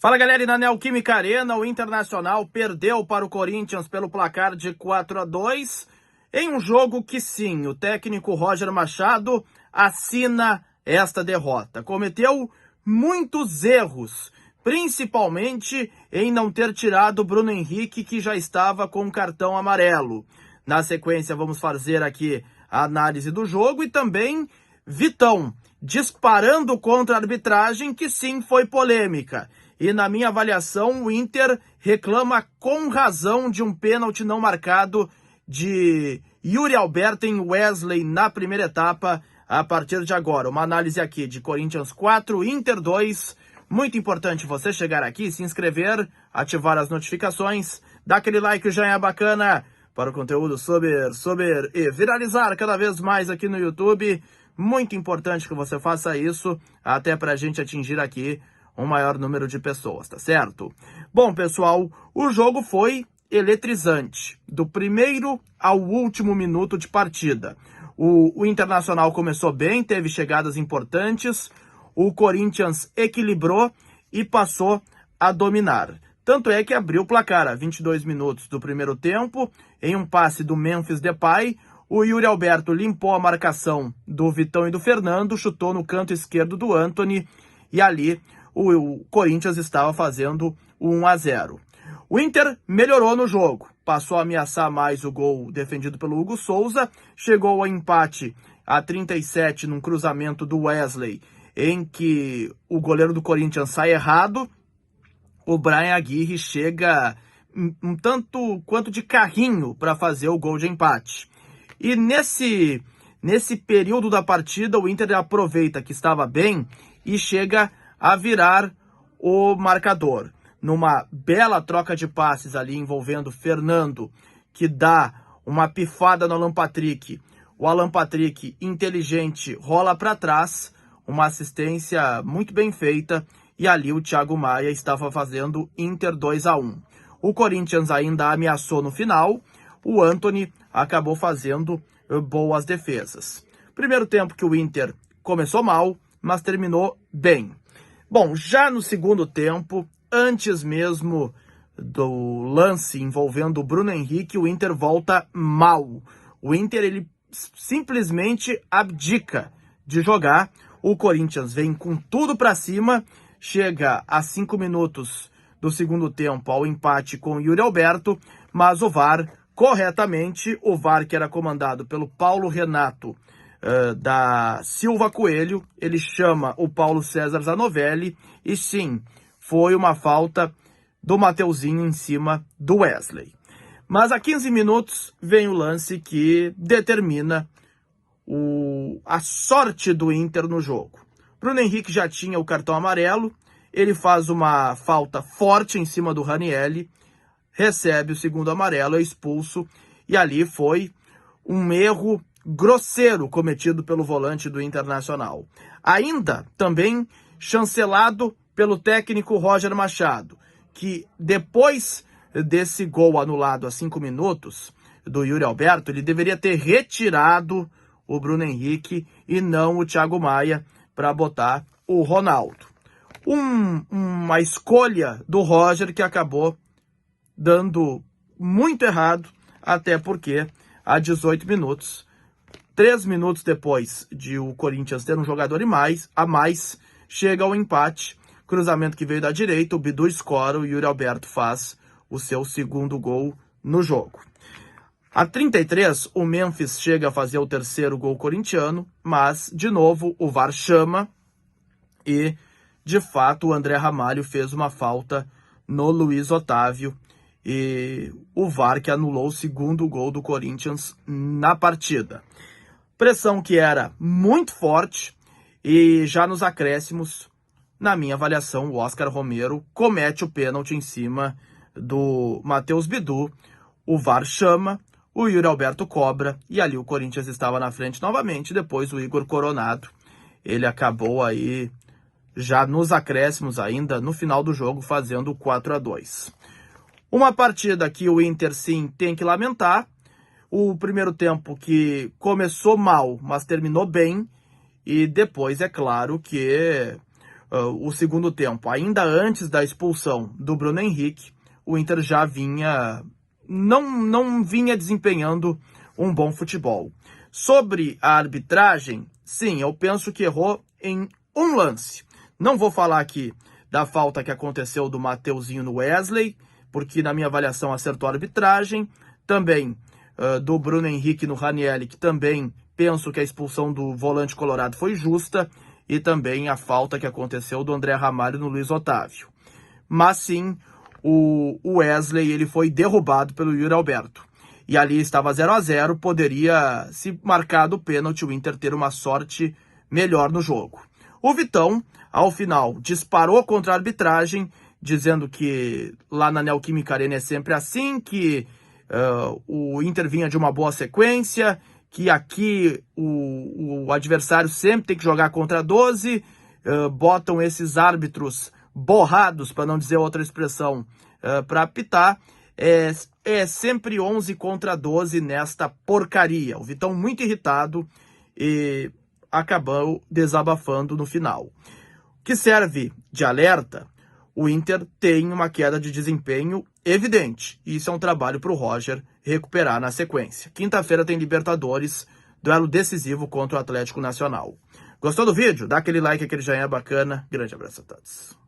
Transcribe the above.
Fala galera, e na Neoquímica Arena, o Internacional perdeu para o Corinthians pelo placar de 4-2, em um jogo que sim, o técnico Roger Machado assina esta derrota. Cometeu muitos erros, principalmente em não ter tirado o Bruno Henrique, que já estava com cartão amarelo. Na sequência, vamos fazer aqui a análise do jogo e também Vitão disparando contra a arbitragem, que sim foi polêmica. E na minha avaliação, o Inter reclama com razão de um pênalti não marcado de Yuri Alberto em Wesley na primeira etapa. A partir de agora, uma análise aqui de Corinthians 4, Inter 2. Muito importante você chegar aqui, se inscrever, ativar as notificações, dar aquele like, já é bacana para o conteúdo sobre e viralizar cada vez mais aqui no YouTube. Muito importante que você faça isso, até para a gente atingir aqui um maior número de pessoas, tá certo? Bom, pessoal, o jogo foi eletrizante, do primeiro ao último minuto de partida. O Internacional começou bem, teve chegadas importantes, o Corinthians equilibrou e passou a dominar. Tanto é que abriu o placar a 22 minutos do primeiro tempo, em um passe do Memphis Depay. O Yuri Alberto limpou a marcação do Vitão e do Fernando, chutou no canto esquerdo do Antony e ali o Corinthians estava fazendo o 1-0. O Inter melhorou no jogo, passou a ameaçar mais o gol defendido pelo Hugo Souza, chegou ao empate a 37 num cruzamento do Wesley, em que o goleiro do Corinthians sai errado. O Brian Aguirre chega um tanto quanto de carrinho para fazer o gol de empate. E nesse período da partida, o Inter aproveita que estava bem e chega a virar o marcador. Numa bela troca de passes ali envolvendo Fernando, que dá uma pifada no Alan Patrick. O Alan Patrick, inteligente, rola para trás, uma assistência muito bem feita, e ali o Thiago Maia estava fazendo Inter 2-1. O Corinthians ainda ameaçou no final, o Antony acabou fazendo boas defesas. Primeiro tempo que o Inter começou mal, mas terminou bem. Bom, já no segundo tempo, antes mesmo do lance envolvendo o Bruno Henrique, o Inter volta mal. O Inter, ele simplesmente abdica de jogar. O Corinthians vem com tudo para cima, chega a 5 minutos do segundo tempo ao empate com o Yuri Alberto, mas o VAR, corretamente, o VAR que era comandado pelo Paulo Renato da Silva Coelho, ele chama o Paulo César Zanovelli, e sim, foi uma falta do Mateuzinho em cima do Wesley. Mas a 15 minutos vem o lance que determina a sorte do Inter no jogo. Bruno Henrique já tinha o cartão amarelo, ele faz uma falta forte em cima do Ranieri, recebe o segundo amarelo, é expulso, e ali foi um erro grosseiro cometido pelo volante do Internacional. Ainda também chancelado pelo técnico Roger Machado, que depois desse gol anulado a 5 minutos do Yuri Alberto, ele deveria ter retirado o Bruno Henrique e não o Thiago Maia para botar o Ronaldo. Uma escolha do Roger que acabou dando muito errado, até porque a 18 minutos, 3 minutos depois de o Corinthians ter um jogador a mais, chega ao empate, cruzamento que veio da direita, o Bidu escora, o Yuri Alberto faz o seu segundo gol no jogo. A 33, o Memphis chega a fazer o terceiro gol corintiano, mas, de novo, o VAR chama e, de fato, o André Ramalho fez uma falta no Luiz Otávio, e o VAR que anulou o segundo gol do Corinthians na partida. Pressão que era muito forte, e já nos acréscimos, na minha avaliação, o Oscar Romero comete o pênalti em cima do Matheus Bidu, o VAR chama, o Yuri Alberto cobra, e ali o Corinthians estava na frente novamente. Depois o Igor Coronado, ele acabou aí, já nos acréscimos ainda, no final do jogo, fazendo o 4-2. Uma partida que o Inter, sim, tem que lamentar. O primeiro tempo que começou mal, mas terminou bem. E depois, é claro, que o segundo tempo, ainda antes da expulsão do Bruno Henrique, o Inter já vinha, não vinha desempenhando um bom futebol. Sobre a arbitragem, sim, eu penso que errou em um lance. Não vou falar aqui da falta que aconteceu do Mateuzinho no Wesley, porque na minha avaliação acertou a arbitragem. Também do Bruno Henrique no Ranieri, que também penso que a expulsão do volante colorado foi justa. E também a falta que aconteceu do André Ramalho no Luiz Otávio. Mas sim, o Wesley ele foi derrubado pelo Yuri Alberto. E ali estava 0-0, poderia, se marcado o pênalti, o Inter ter uma sorte melhor no jogo. O Vitão, ao final, disparou contra a arbitragem, dizendo que lá na Neoquímica Arena é sempre assim, que o Inter vinha de uma boa sequência, que aqui o adversário sempre tem que jogar contra 12, botam esses árbitros borrados, para não dizer outra expressão, para apitar. É sempre 11 contra 12 nesta porcaria. O Vitão muito irritado e acabou desabafando no final. Que serve de alerta, o Inter tem uma queda de desempenho evidente. E isso é um trabalho para o Roger recuperar na sequência. Quinta-feira tem Libertadores, duelo decisivo contra o Atlético Nacional. Gostou do vídeo? Dá aquele like, aquele joinha bacana. Grande abraço a todos.